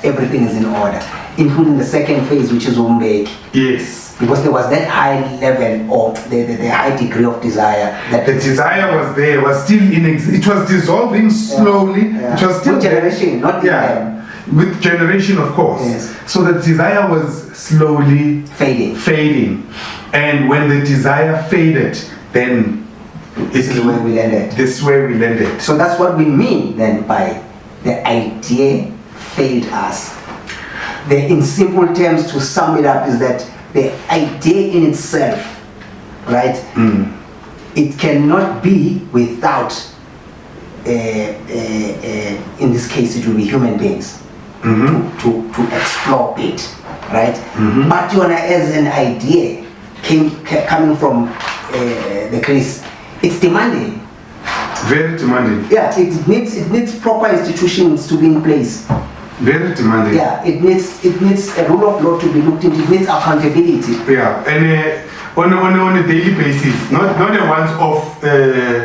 everything is in order, including the second phase, which is Umbeki. Yes. Because there was that high level of the high degree of desire. That the desire was there, was still it was dissolving slowly. It was still with generation, not with generation, of course. Yes. So the desire was slowly fading. And when the desire faded, then this is where we landed. This is where we landed. So that's what we mean then by the idea failed us. In simple terms, to sum it up, is that the idea in itself, right? It cannot be without, in this case, it will be human beings to explore it, right? But as an idea coming from the Greece, it's demanding. Very demanding. Yeah, it needs proper institutions to be in place. Very demanding. Yeah, it needs a rule of law to be looked into. It needs accountability. Yeah, and on a daily basis, not a once-off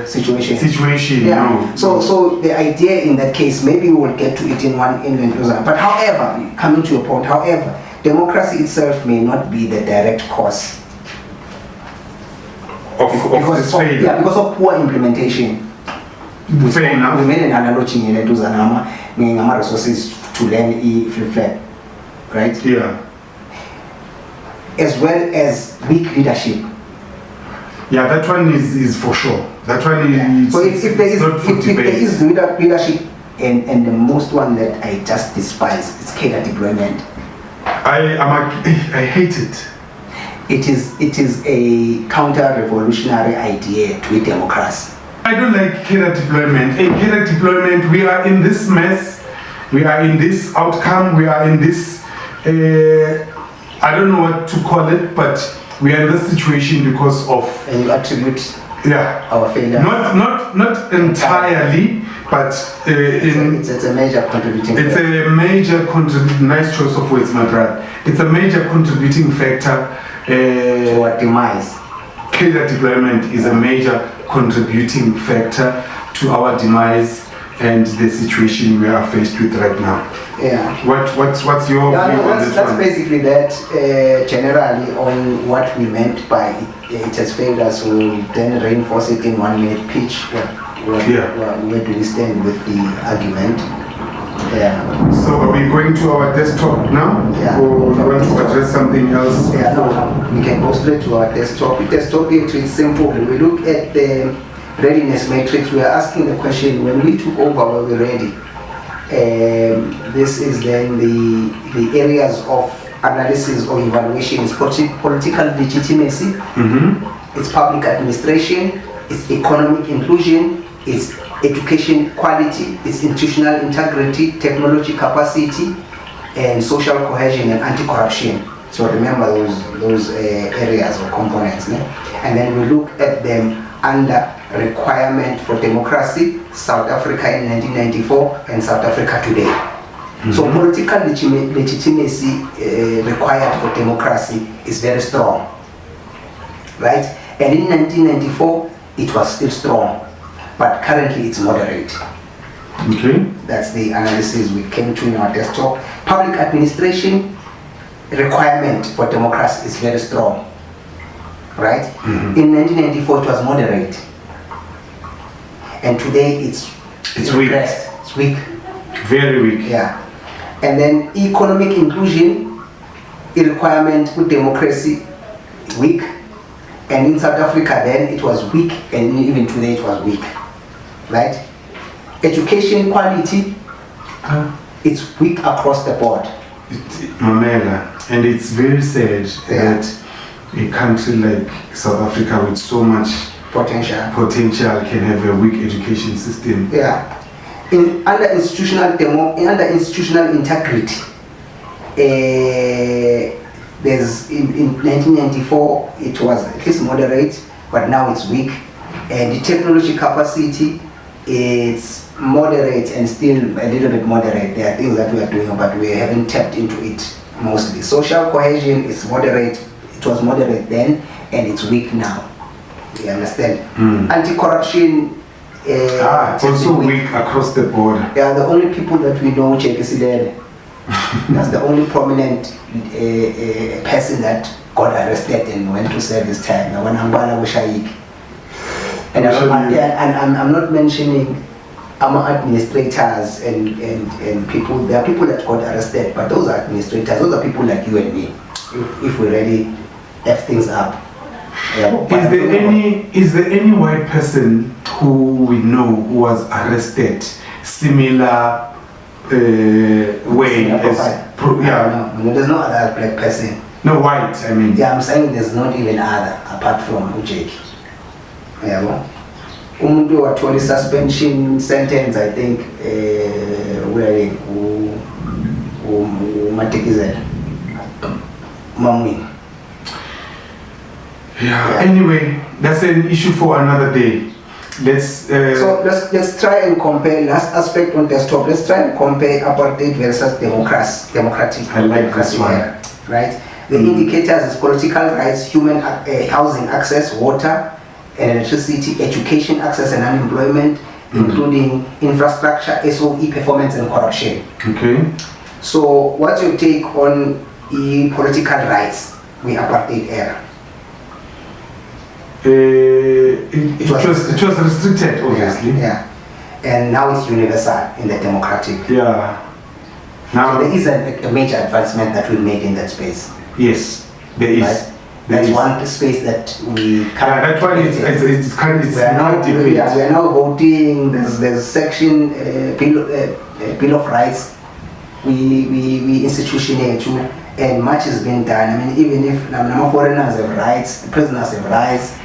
situation. Yeah. No. So the idea in that case, maybe we will get to it in one episode. But however, coming to your point, democracy itself may not be the direct cause of this failure. Yeah, because of poor implementation. Fair enough. We made an analogy in the resources to learn flip-flap, right? Yeah. As well as weak leadership. Yeah, that one is for sure. That one is. So if there is leadership And the most one that I just despise is cadre deployment. I hate it. It is a counter-revolutionary idea to a democracy. I don't like cadre deployment. In cadre deployment, we are in this mess, we are in this outcome, we are in this, I don't know what to call it, but we are in this situation because of... And you attribute our failure? Not entirely, but it's a major contributing factor. It's a major nice choice of words, my brother. It's a major contributing factor to our demise. Cadre deployment is a major contributing factor to our demise and the situation we are faced with right now. Yeah. What's your view on this that's one? basically that generally on what we meant by it has failed us. We'll then reinforce it in 1 minute pitch. Where do we stand with the argument? Yeah. So are we going to our desktop now? Yeah. Or we want to address something else? Yeah, no, we can go straight to our desktop. The desktop is simple. We look at the readiness matrix. We are asking the question, when we took over, were we ready? This is then the areas of analysis or evaluation. It's political legitimacy, it's public administration, it's economic inclusion, it's education quality, it's institutional integrity, technology capacity, and social cohesion and anti-corruption. So remember those areas or components. And then we look at them under requirement for democracy, South Africa in 1994 and South Africa today. So political legitimacy required for democracy is very strong, right? And in 1994 it was still strong, but currently it's moderate. Okay. That's the analysis we came to in our desktop. Public administration requirement for democracy is very strong, right? In 1994 it was moderate, and today it's weak. It's weak. Very weak. Yeah. And then economic inclusion, a requirement for democracy, weak. And in South Africa then it was weak, and even today it was weak, right? Education quality, it's weak across the board. Mamela, and it's very sad that a country like South Africa with so much potential can have a weak education system. Yeah. Under institutional integrity, there's in 1994 it was at least moderate, but now it's weak. And the technology capacity, it's moderate and still a little bit moderate. There are things that we are doing, but we haven't tapped into it mostly. Social cohesion is moderate. It was moderate then, and it's weak now. You understand? Anti-corruption. Also weak across the board. Yeah, the only people that we know, Chekisidele. That's the only prominent person that got arrested and went to serve his time. Now, when Ambala Wushaik. And I'm not mentioning administrators and people. There are people that got arrested, but those are administrators. Those are people like you and me. If we really F things up. Yeah, is there any white person who we know who was arrested similar way as no, there's no other black person. No white, I mean. Yeah, I'm saying there's not even other apart from Ujeki. Yeah, umuntu watholi suspension sentence, I think wearing umatikizela mamwini. Yeah. Anyway, that's an issue for another day. Let's try and compare. Last aspect on desktop. Let's try and compare apartheid versus democratic. I like this one. Era, right? The indicators is political rights, human housing access, water, electricity, education access, and unemployment, including infrastructure, SOE performance, and corruption. Okay. So, what's your take on the political rights with apartheid era? It was restricted, obviously. Yeah. And now it's universal in the democratic. Yeah. Now so there is a major advancement that we made in that space. Yes, there is. Right? That's one space that we can't. That one is we are now voting. There's section bill of rights. We institutionate too, and much is being done. I mean, even if now foreigners have rights, prisoners have rights,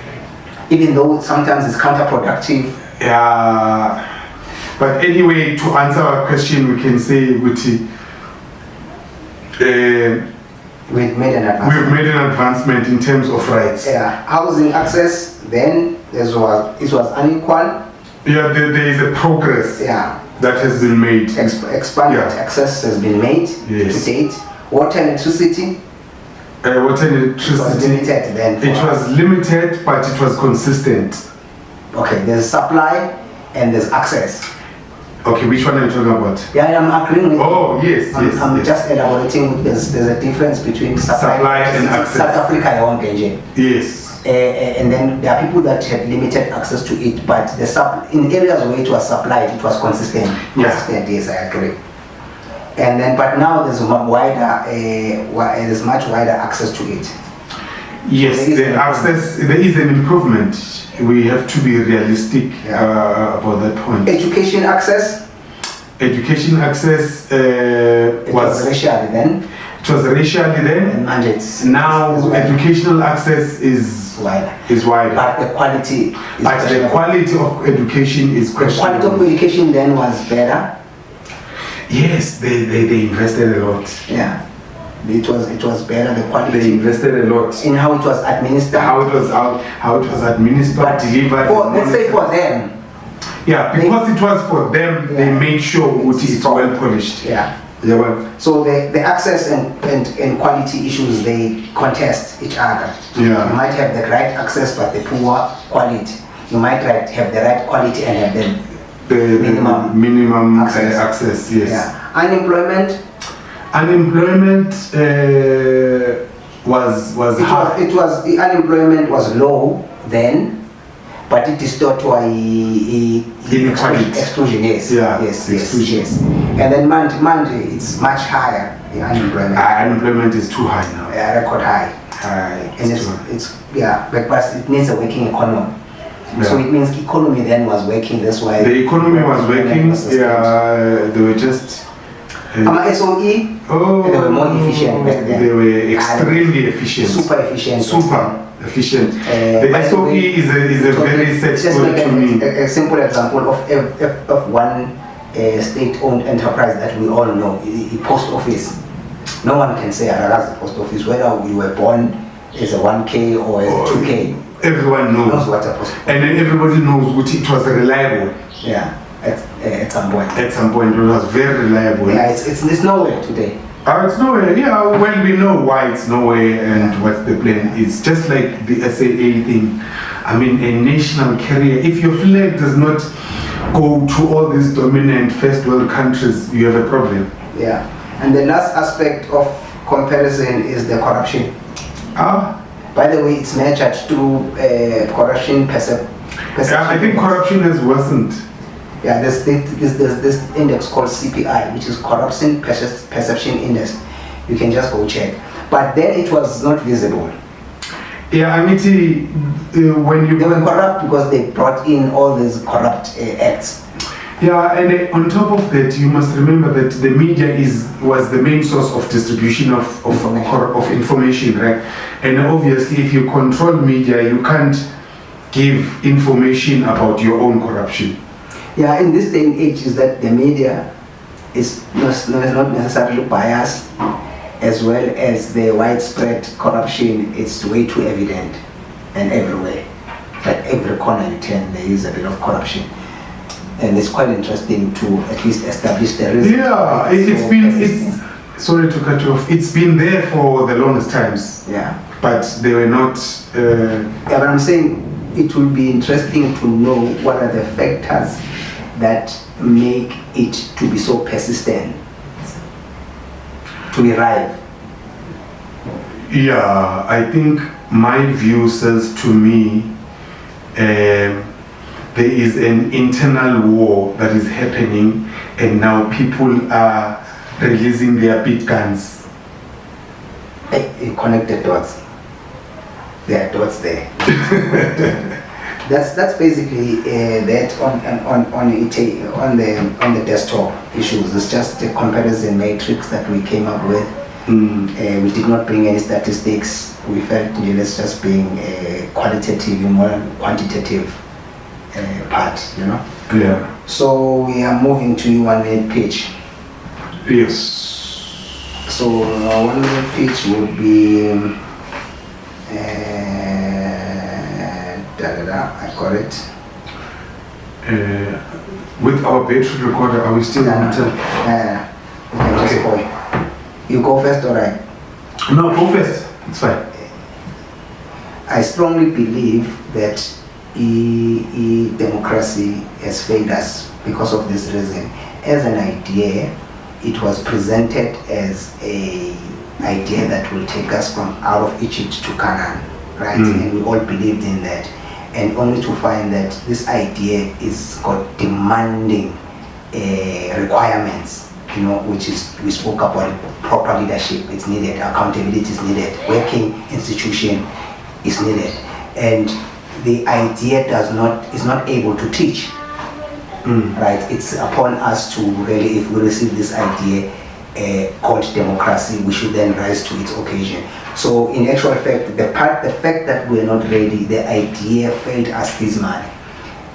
even though sometimes it's counterproductive. Yeah. But anyway, to answer our question, we can say, Guti, we've made an advancement. We've made an advancement in terms of rights. Yeah, housing access, then it was unequal. Yeah, there is a progress. Yeah. That has been made. Expanded access has been made to date. Water and electricity. Water and electricity. It was limited then. It was limited, but it was consistent. Okay, there's supply and there's access. Okay, which one are you talking about? Yeah, I'm agreeing with you. Oh, yes, I'm just elaborating. There's a difference between supply and access. South Africa, yes. And then there are people that had limited access to it, but in areas where it was supplied, it was consistent. Yeah. Consistent, yes, I agree. And then, but now there's much wider access to it. Yes, there is an improvement. We have to be realistic about that point. Education access? Education access was racially then. It was racially then. And now educational access is wider. But the quality of education is questionable. The quality of education then was better. Yes, they invested a lot. Yeah. It was better, the quality. They invested a lot in how it was administered. How it was administered, but delivered. Let's say for them. Yeah, because it was for them, they made sure it's well polished. Yeah. Yeah, well. So the access and quality issues, they contest each other. Yeah. You might have the right access but the poor quality. You might have the right quality and have the minimum access. Yes. Yeah. Unemployment was high. The unemployment was low then, but it is taught by exclusion. Yes. And then Monday it's much higher. The unemployment. Unemployment is too high now. Yeah, record high. And but it needs a working economy. Yeah. So it means economy then was working. That's why the economy was working. They were just. SOE, they were more efficient back then. They were extremely efficient. Super efficient. The SOE is a very set word to me. A simple example of one state-owned enterprise that we all know, the post office. No one can say that's the post office, whether you were born as a 1K or as a 2K. Everyone knows what a post office. And then everybody knows what it was reliable. Yeah. At some point. At some point, it was very reliable. Yeah, it's nowhere today. It's nowhere. Yeah, well, we know why it's nowhere and what the plan is. Just like the SAA thing. I mean, a national carrier. If your flag does not go to all these dominant first world countries, you have a problem. Yeah, and the last aspect of comparison is the corruption. By the way, it's measured through corruption perception. Yeah, I think corruption has worsened. Yeah, there's this index called CPI, which is Corruption Perception Index. You can just go check. But then it was not visible. Yeah, I mean, when you... They were corrupt because they brought in all these corrupt acts. Yeah, and on top of that, you must remember that the media was the main source of distribution of information, right? And obviously, if you control media, you can't give information about your own corruption. Yeah, in this day and age is that the media is not necessarily biased, as well as the widespread corruption is way too evident and everywhere. At every corner you turn, there is a bit of corruption. And it's quite interesting to at least establish the reason. Yeah, sorry to cut you off. It's been there for the longest times. Yeah. But they were not... Yeah, but I'm saying it will be interesting to know what are the factors that make it to be so persistent, to be ripe. Yeah, I think my view says to me there is an internal war that is happening and now people are releasing their big guns. Connected dots. there are dots there. That's basically that on the desktop issues. It's just a comparison matrix that we came up with. We did not bring any statistics. We felt let's just bring a qualitative, more quantitative part, Yeah. So we are moving to 1 minute pitch. Yes. So our 1 minute pitch would be I got it. With our battery recorder, are we still on time? We can just go. You go first, or I? No, go first. It's fine. I strongly believe that democracy has failed us because of this reason. As an idea, it was presented as an idea that will take us from out of Egypt to Canaan, right? And we all believed in that. And only to find that this idea is got demanding requirements, which is, we spoke about it, proper leadership is needed, accountability is needed, working institution is needed, and the idea is not able to teach. Right? It's upon us to really, if we receive this idea called democracy, we should then rise to its occasion. So in actual fact, the fact that we're not ready, the idea failed us dismally.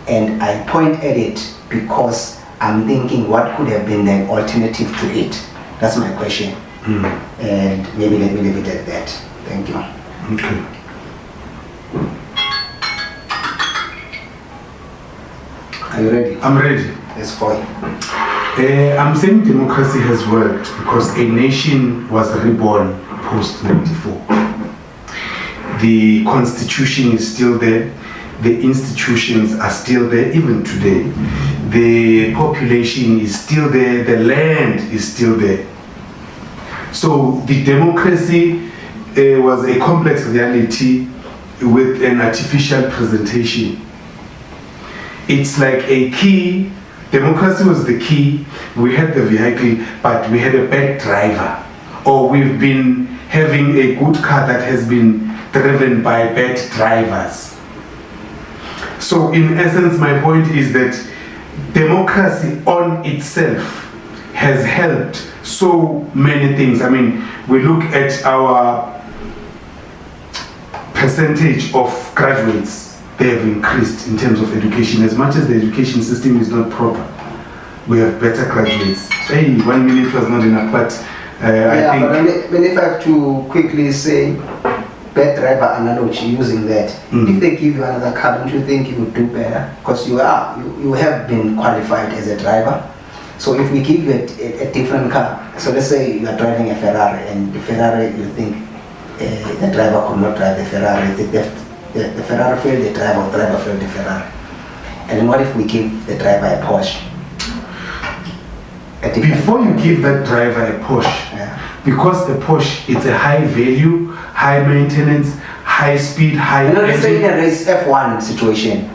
And I point at it because I'm thinking what could have been the alternative to it. That's my question. And maybe let me leave it at that. Thank you. Okay. Are you ready? I'm ready. Let's go. I'm saying democracy has worked because a nation was reborn post-94. The constitution is still there. The institutions are still there even today. The population is still there. The land is still there. So the democracy was a complex reality with an artificial presentation. It's like a key. Democracy was the key. We had the vehicle, but we had a bad driver. Or we've been having a good car that has been driven by bad drivers. So in essence, my point is that democracy on itself has helped so many things. I mean, we look at our percentage of graduates. They have increased in terms of education. As much as the education system is not proper, we have better graduates. Hey, 1 minute was not enough, but I think... But if I have to quickly say, bad driver analogy using that, if they give you another car, don't you think you would do better? Because you have been qualified as a driver. So if we give you a different car, so let's say you are driving a Ferrari, and the Ferrari, you think the driver could not drive the Ferrari. The Ferrari failed the driver failed the Ferrari. And then what if we give the driver a Porsche? Before you give that driver a Porsche, because the Porsche, it's a high value, high maintenance, high speed, high engine. Let's say in a race F1 situation.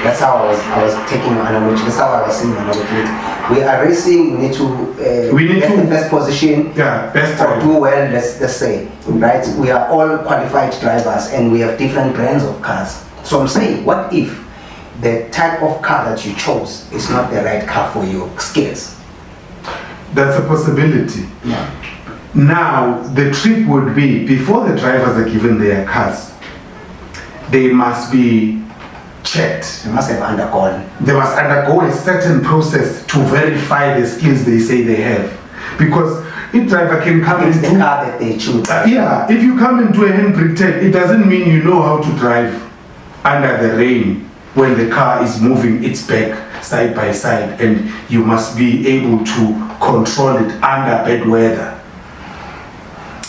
That's how I was taking an analogy. That's how I was seeing an analogy. We are racing, we need to get the best position, best or do well, let's say, right? We are all qualified drivers and we have different brands of cars. So I'm saying, what if the type of car that you chose is not the right car for your skills? That's a possibility. Yeah. Now, the trick would be, before the drivers are given their cars, they must be checked. They must have undergone. They must undergo a certain process to verify the skills they say they have. Because if driver can come it's and the car that they choose. If you come into a handbrake test, it doesn't mean you know how to drive under the rain when the car is moving its back side by side, and you must be able to control it under bad weather.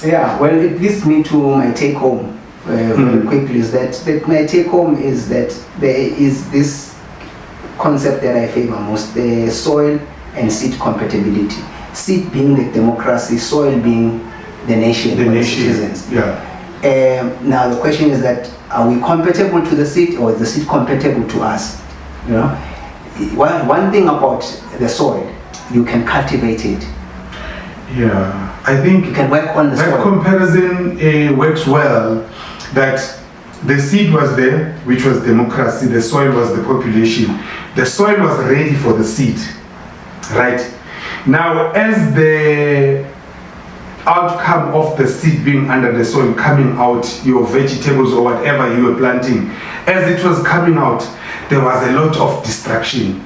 Yeah, well, it leads me to my take home. Very quickly, is that my take home is that there is this concept that I favor most: the soil and seed compatibility. Seed being the democracy, soil being the nation, the citizens. Yeah. Now the question is that, are we compatible to the seed, or is the seed compatible to us? One thing about the soil, you can cultivate it. Yeah, I think you can work on the soil. That comparison works well. That The seed was there, which was democracy. The soil was the population. The soil was ready for the seed, right? Now, as the outcome of the seed being under the soil coming out, your vegetables or whatever you were planting, as it was coming out, there was a lot of distraction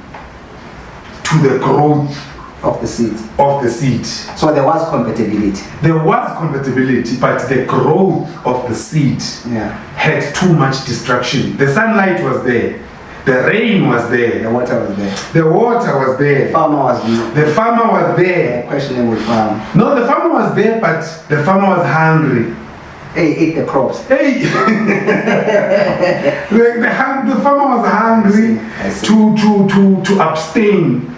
to the growth of the seed. So there was compatibility. There was compatibility, but the growth of the seed had too much distraction. The sunlight was there. The rain was there. The water was there. The water was there. The farmer was there. The farmer was there. Questionable farm. No, the farmer was there, but the farmer was hungry. He ate the crops. Hey! the farmer was hungry I see. to abstain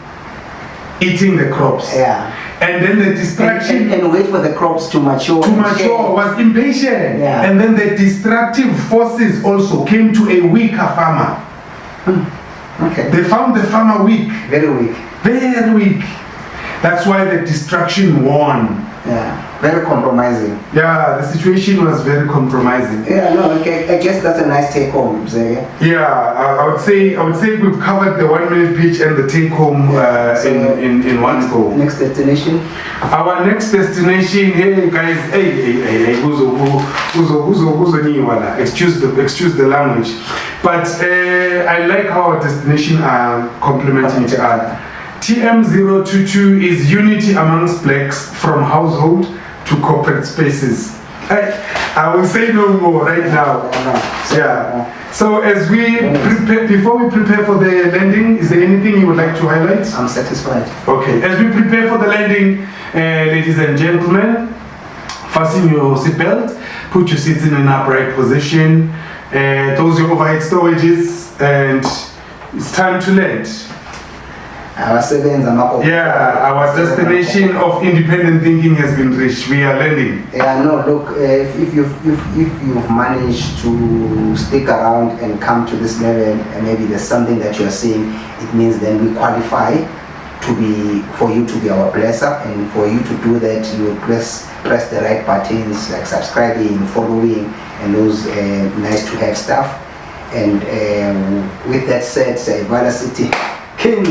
eating the crops. Yeah. And then the distraction and wait for the crops to mature. Was impatient. Yeah. And then the destructive forces also came to a weaker farmer. Okay. They found the farmer weak. Very weak. Very weak. That's why the distraction won. Yeah. Very compromising. Yeah, the situation was very compromising. Yeah, no, okay. I guess that's a nice take home, Zay. Yeah, I would say we've covered the 1 minute pitch and the take home in one go. Next destination? Our next destination, hey guys, hey, excuse the language. But I like how our destination are complementing each other. TM022 is unity amongst blacks from household to corporate spaces. I will say no more right now. Yeah. So as we prepare, before we prepare for the landing, is there anything you would like to highlight? I'm satisfied. Okay. As we prepare for the landing, ladies and gentlemen, fasten your seatbelt, put your seats in an upright position, close your overhead storages, and it's time to land. Our destination of independent thinking has been reached. We are landing. Yeah, no, look, if you've managed to stick around and come to this level, and maybe there's something that you're seeing, it means then we qualify for you to be our blesser, and for you to do that, you will press the right buttons like subscribing, following, and those nice to have stuff. And with that said, say, Vala City, King.